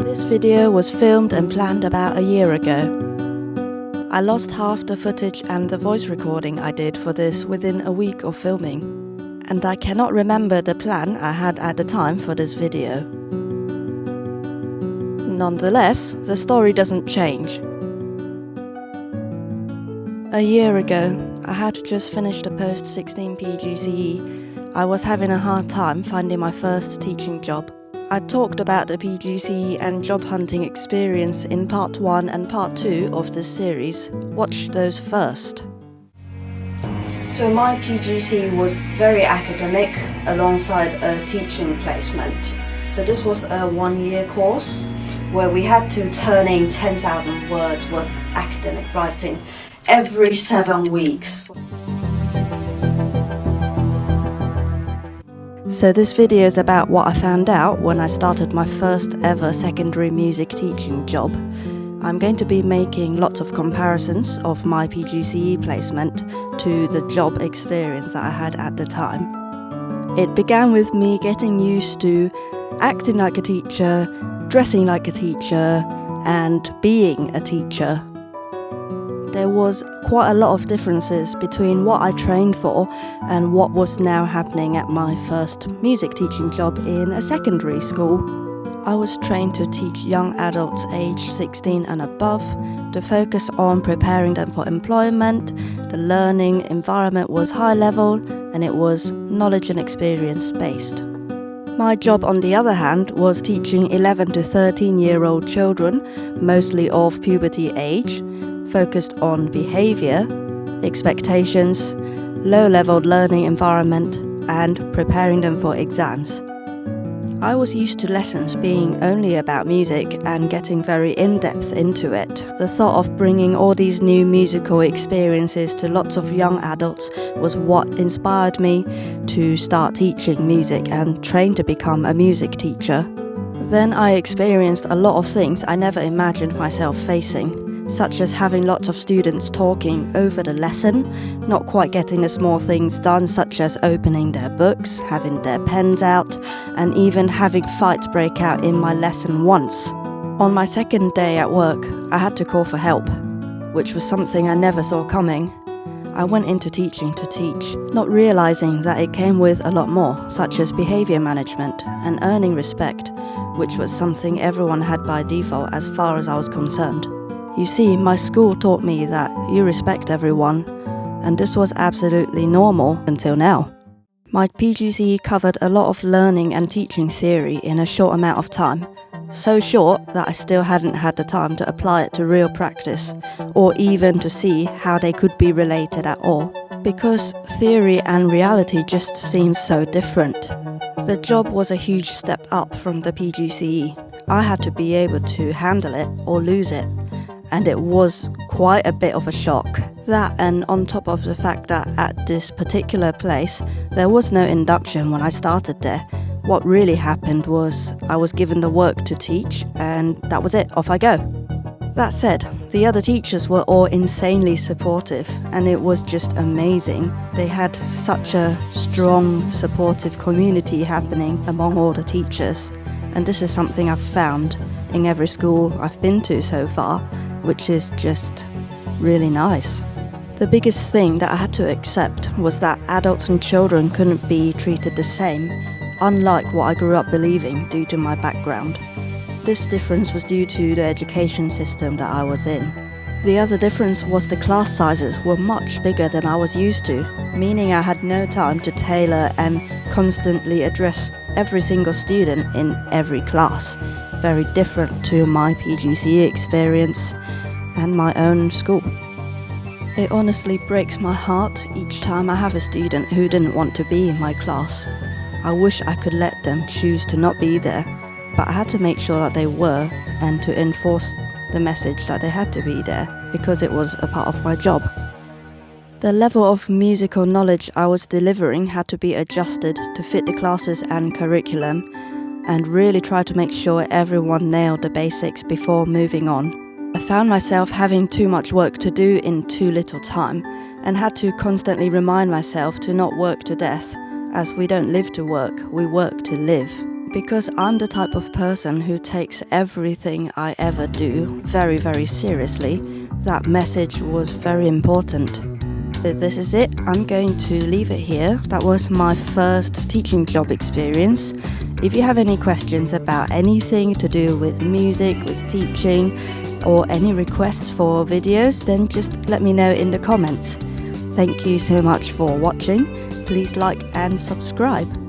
This video was filmed and planned about a year ago. I lost half the footage and the voice recording I did for this within a week of filming, and I cannot remember the plan I had at the time for this video. Nonetheless, the story doesn't change. A year ago, I had just finished a post-16 PGCE. I was having a hard time finding my first teaching job. I talked about the PGCE and job hunting experience in part 1 and part 2 of this series. Watch those first. So my PGCE was very academic alongside a teaching placement. So this was a 1-year course where we had to turn in 10,000 words worth of academic writing every 7 weeks. So this video is about what I found out when I started my first ever secondary music teaching job. I'm going to be making lots of comparisons of my PGCE placement to the job experience that I had at the time. It began with me getting used to acting like a teacher, dressing like a teacher, and being a teacher. There was quite a lot of differences between what I trained for and what was now happening at my first music teaching job in a secondary school. I was trained to teach young adults aged 16 and above, to focus on preparing them for employment. The learning environment was high level and it was knowledge and experience based. My job, on the other hand, was teaching 11 to 13-year-old children, mostly of puberty age, focused on behavior, expectations, low-level learning environment, and preparing them for exams. I was used to lessons being only about music and getting very in-depth into it. The thought of bringing all these new musical experiences to lots of young adults was what inspired me to start teaching music and train to become a music teacher. Then I experienced a lot of things I never imagined myself facing, such as having lots of students talking over the lesson, not quite getting the small things done, such as opening their books, having their pens out, and even having fights break out in my lesson once. On my second day at work, I had to call for help, which was something I never saw coming. I went into teaching to teach, not realizing that it came with a lot more, such as behavior management and earning respect, which was something everyone had by default as far as I was concerned. You see, my school taught me that you respect everyone, and this was absolutely normal until now. My PGCE covered a lot of learning and teaching theory in a short amount of time, so short that I still hadn't had the time to apply it to real practice, or even to see how they could be related at all, because theory and reality just seemed so different. The job was a huge step up from the PGCE. I had to be able to handle it or lose it. And it was quite a bit of a shock. That, and on top of the fact that at this particular place there was no induction when I started there. What really happened was I was given the work to teach, and that was it, off I go. That said, the other teachers were all insanely supportive, and it was just amazing. They had such a strong, supportive community happening among all the teachers, and this is something I've found in every school I've been to so far, which is just really nice. The biggest thing that I had to accept was that adults and children couldn't be treated the same, unlike what I grew up believing due to my background. This difference was due to the education system that I was in. The other difference was the class sizes were much bigger than I was used to, meaning I had no time to tailor and constantly address every single student in every class. Very different to my PGCE experience and my own school. It honestly breaks my heart each time I have a student who didn't want to be in my class. I wish I could let them choose to not be there, but I had to make sure that they were and to enforce the message that they had to be there because it was a part of my job. The level of musical knowledge I was delivering had to be adjusted to fit the classes and curriculum, and really try to make sure everyone nailed the basics before moving on. I found myself having too much work to do in too little time, and had to constantly remind myself to not work to death, as we don't live to work, we work to live. Because I'm the type of person who takes everything I ever do very, very seriously, that message was very important. But this is it, I'm going to leave it here. That was my first teaching job experience. If you have any questions about anything to do with music, with teaching, or any requests for videos, then just let me know in the comments. Thank you so much for watching. Please like and subscribe.